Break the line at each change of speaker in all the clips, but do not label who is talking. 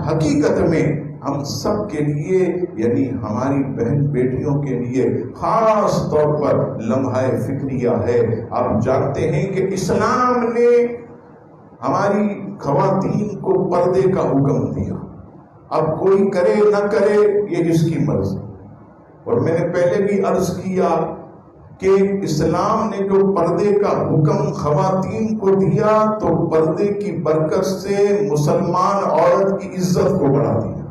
حقیقت میں ہم سب کے لیے یعنی ہماری بہن بیٹیوں کے لیے خاص طور پر لمحہ فکریہ ہے۔ آپ جانتے ہیں کہ اسلام نے ہماری خواتین کو پردے کا حکم دیا، اب کوئی کرے نہ کرے یہ اس کی مرضی۔ اور میں نے پہلے بھی عرض کیا کہ اسلام نے جو پردے کا حکم خواتین کو دیا تو پردے کی برکت سے مسلمان عورت کی عزت کو بڑھا دیا۔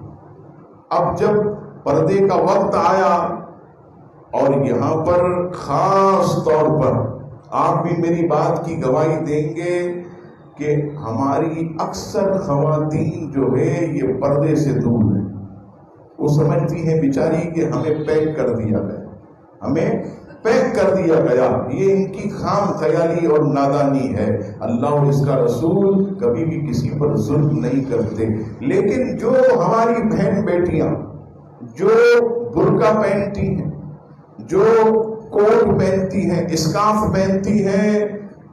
اب جب پردے کا وقت آیا اور یہاں پر خاص طور پر آپ بھی میری بات کی گواہی دیں گے کہ ہماری اکثر خواتین جو ہے یہ پردے سے دور ہیں۔ وہ سمجھتی ہیں بیچاری کہ ہمیں پیک کر دیا گیا، ہمیں پیک کر دیا گیا، یہ ان کی خام خیالی اور نادانی ہے۔ اللہ اور اس کا رسول کبھی بھی کسی پر ظلم نہیں کرتے، لیکن جو ہماری بہن بیٹیاں جو برقع پہنتی ہیں، جو کوٹ پہنتی ہیں، اسکارف پہنتی ہیں،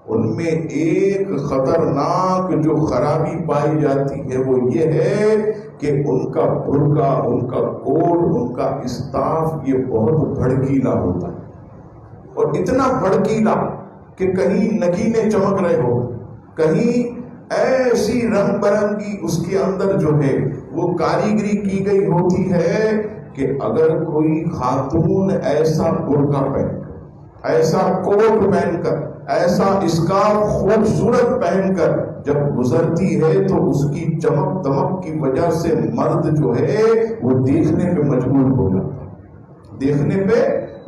ان میں ایک خطرناک جو خرابی پائی جاتی ہے وہ یہ ہے کہ ان کا برقع، ان کا کوٹ، ان کا اسکارف یہ بہت بھڑکیلا ہوتا ہے، اور اتنا بھڑکیلا کہ کہیں نگینے چمک رہے ہو، کہیں ایسی رنگ برنگی اس کے اندر جو ہے وہ کاریگری کی گئی ہوتی ہے کہ اگر کوئی خاتون ایسا برقع پہن کر، ایسا کوٹ پہن کر، ایسا اسکارف خوبصورت پہن کر جب گزرتی ہے تو اس کی چمک دمک کی وجہ سے مرد جو ہے وہ دیکھنے پہ مجبور ہو جاتا ہے، دیکھنے پہ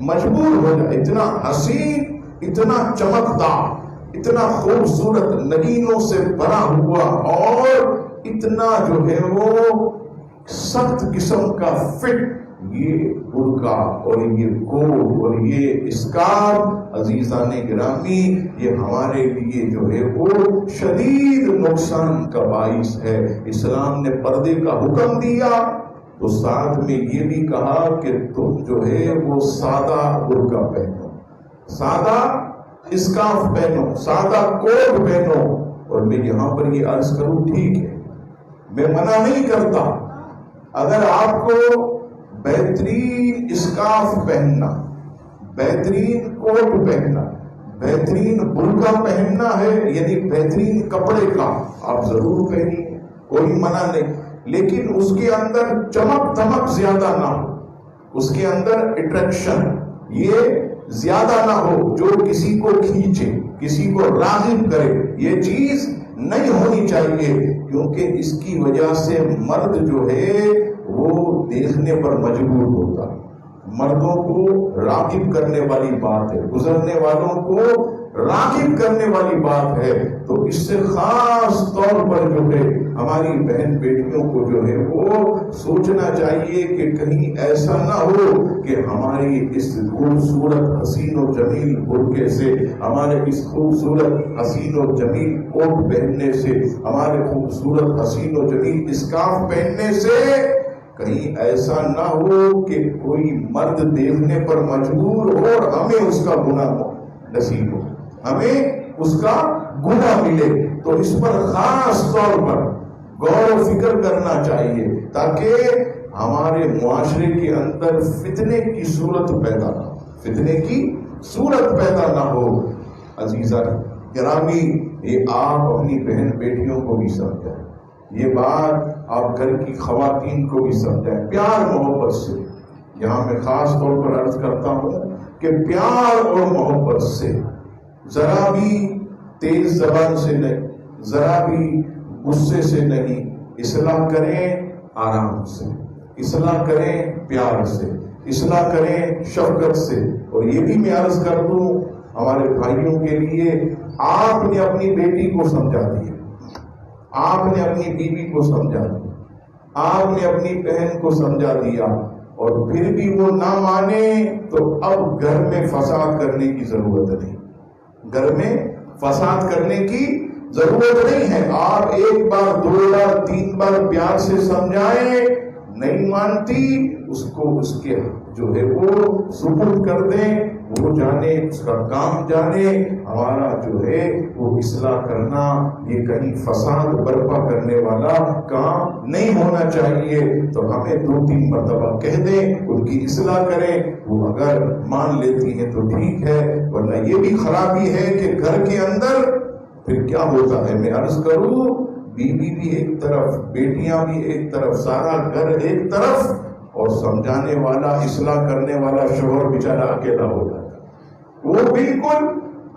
مجبور ہو جائے۔ اتنا حسین، اتنا چمکدار، اتنا خوبصورت، نگینوں سے بنا ہوا اور اتنا جو ہے وہ سخت قسم کا فٹ یہ برقع اور یہ کوٹ اور یہ اسکارف، عزیزان گرامی، یہ ہمارے لیے جو ہے وہ شدید نقصان کا باعث ہے۔ اسلام نے پردے کا حکم دیا تو ساتھ میں یہ بھی کہا کہ تم جو ہے وہ سادہ برقع پہنو، سادہ اسکارف پہنو، سادہ کوٹ پہنو۔ اور میں یہاں پر یہ عرض کروں، ٹھیک ہے میں منع نہیں کرتا، اگر آپ کو بہترین اسکارف پہننا، بہترین کوٹ پہننا، بہترین برقع پہننا ہے، یعنی بہترین کپڑے کا آپ ضرور پہنیے، کوئی منع نہیں، لیکن اس کے اندر چمک دمک زیادہ نہ ہو، اس کے اندر اٹریکشن یہ زیادہ نہ ہو جو کسی کو کھینچے، کسی کو راغب کرے، یہ چیز نہیں ہونی چاہیے، کیونکہ اس کی وجہ سے مرد جو ہے وہ دیکھنے پر مجبور ہوتا ہے۔ مردوں کو راغب کرنے والی بات ہے، گزرنے والوں کو راغب کرنے والی بات ہے، تو اس سے خاص طور پر جو ہے ہماری بہن بیٹیوں کو جو ہے وہ سوچنا چاہیے کہ کہیں ایسا نہ ہو کہ ہماری اس خوبصورت حسین و جمیل برقعے سے، ہمارے اس خوبصورت حسین و جمیل کوٹ پہننے سے، ہمارے خوبصورت حسین و جمیل اسکارف پہننے سے کہیں ایسا نہ ہو کہ کوئی مرد دیکھنے پر مجبور ہو اور ہمیں اس کا گناہ نصیب ہو، ہمیں اس کا گناہ ملے۔ تو اس پر خاص طور پر غور و فکر کرنا چاہیے تاکہ ہمارے معاشرے کے اندر فتنے کی صورت پیدا نہ ہو، فتنے کی صورت پیدا نہ ہو۔ عزیزان گرامی، یہ آپ اپنی بہن بیٹیوں کو بھی سمجھائیں، یہ بات آپ گھر کی خواتین کو بھی سمجھائیں، پیار محبت سے۔ یہاں میں خاص طور پر عرض کرتا ہوں کہ پیار اور محبت سے، ذرا بھی تیز زبان سے نہیں، ذرا بھی غصے سے نہیں، اصلاح کریں آرام سے، اصلاح کریں پیار سے، اصلاح کریں شفقت سے۔ اور یہ بھی میں عرض کر دوں ہمارے بھائیوں کے لیے، آپ نے اپنی بیٹی کو سمجھا دیا، آپ نے اپنی بیوی کو سمجھا دیا، آپ نے اپنی بہن کو سمجھا دیا، اور پھر بھی وہ نہ مانے تو اب گھر میں فساد کرنے کی ضرورت نہیں، گھر میں فساد کرنے کی ضرورت نہیں ہے۔ آپ ایک بار، دو بار، تین بار پیار سے سمجھائیں، نہیں مانتی اس کو اس کے جو ہے وہ سپرد کر دیں، وہ جانے، اس کا کام جانے۔ ہمارا جو ہے وہ اصلاح کرنا یہ کہیں فساد برپا کرنے والا کام نہیں ہونا چاہیے۔ تو ہمیں 2-3 مرتبہ کہہ دیں، ان کی اصلاح کریں، وہ اگر مان لیتی ہیں تو ٹھیک ہے، ورنہ یہ بھی خرابی ہے کہ گھر کے اندر پھر کیا ہوتا ہے، میں عرض کروں، بیوی بھی ایک طرف، بیٹیاں بھی ایک طرف، سارا گھر ایک طرف، اور سمجھانے والا، اصلاح کرنے والا شوہر بیچارہ اکیلا ہو جاتا، وہ بالکل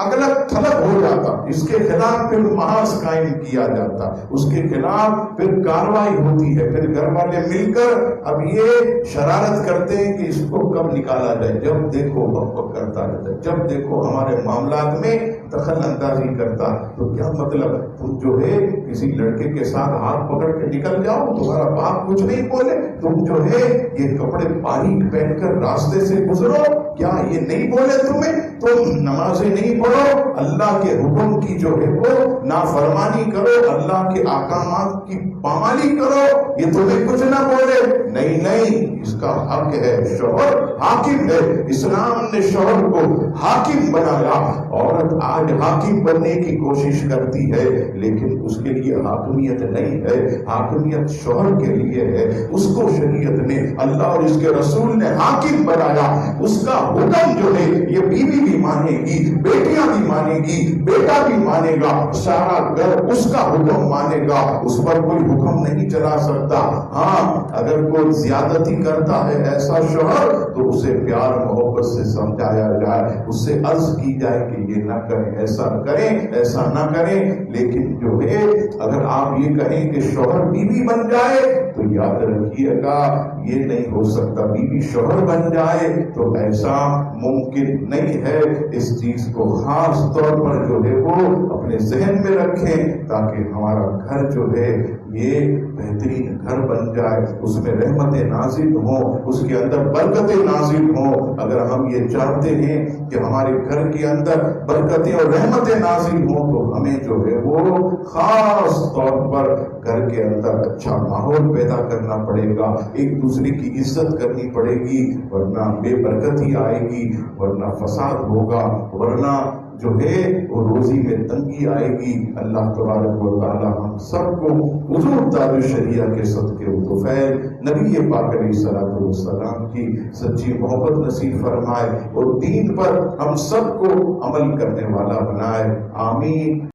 اگلت تھلگ ہو جاتا، اس کے خلاف پھر محاذ قائم کیا جاتا، اس کے خلاف پھر کارروائی ہوتی ہے، پھر گھر والے مل کر اب یہ شرارت کرتے ہیں کہ اس کو کب نکالا جائے، جب دیکھو بک کرتا رہتا ہے، جب دیکھو ہمارے معاملات میں دخل اندازی کرتا۔ تو کیا مطلب، تم جو ہے کسی لڑکے کے ساتھ ہاتھ پکڑ کے نکل جاؤ، تمہارا باپ کچھ نہیں بولے، تم جو ہے یہ کپڑے باریک پہن کر راستے سے گزرو، کیا یہ نہیں بولے تمہیں، تم نمازیں نہیں پڑھو، اللہ کے حکم کی جو ہے وہ نافرمانی کرو، اللہ کے احکامات کی پامالی کرو، یہ تمہیں کچھ نہ بولے؟ نہیں نہیں، اس کا حق ہے، شوہر حاکم ہے، اسلام نے شوہر کو حاکم بنایا۔ عورت آج حاکم بننے کی کوشش کرتی ہے، لیکن اس کے لیے حاکمیت نہیں ہے، حاکمیت شوہر کے لیے ہے، اس کو شریعت نے، اللہ اور اس کے رسول نے حاکم بنایا، اس کا حکم جو ہے یہ بیوی بھی مانے گی، بیٹیاں بھی مانے گی، بیٹا بھی مانے گا، سارا گھر اس کا حکم مانے گا، اس پر کوئی حکم نہیں چلا سکتا۔ ہاں اگر کوئی زیادتی کرتا ہے ایسا شوہر تو اسے پیار محبت سے سمجھایا جائے، اس سے عرض کی جائے کہ یہ نہ کریں، ایسا کریں، ایسا نہ کریں۔ لیکن جو ہے اگر آپ یہ کہیں کہ شوہر بیوی بن جائے تو یاد رکھیے گا یہ نہیں ہو سکتا، بیوی شوہر بن جائے تو ایسا ممکن نہیں ہے۔ اس چیز کو خاص طور پر جو ہے وہ اپنے ذہن میں رکھیں تاکہ ہمارا گھر جو ہے یہ بہترین گھر بن جائے، اس میں رحمتیں نازل ہوں، اس کے اندر برکتیں نازل ہوں۔ اگر ہم یہ چاہتے ہیں کہ ہمارے گھر کے اندر برکتیں اور رحمتیں نازل ہوں تو ہمیں جو ہے وہ خاص طور پر گھر کے اندر اچھا ماحول پیدا کرنا پڑے گا، ایک دوسرے کی عزت کرنی پڑے گی، ورنہ بے برکتی آئے گی، ورنہ فساد ہوگا، ورنہ جو ہے وہ روزی میں تنگی آئے گی۔ اللہ تبارک و تعالی ہم سب کو حضور تاج الشریعہ کے صدقے و طفیل نبی پاک علیہ الصلوۃ والسلام کی سچی محبت نصیب فرمائے اور دین پر ہم سب کو عمل کرنے والا بنائے، آمین۔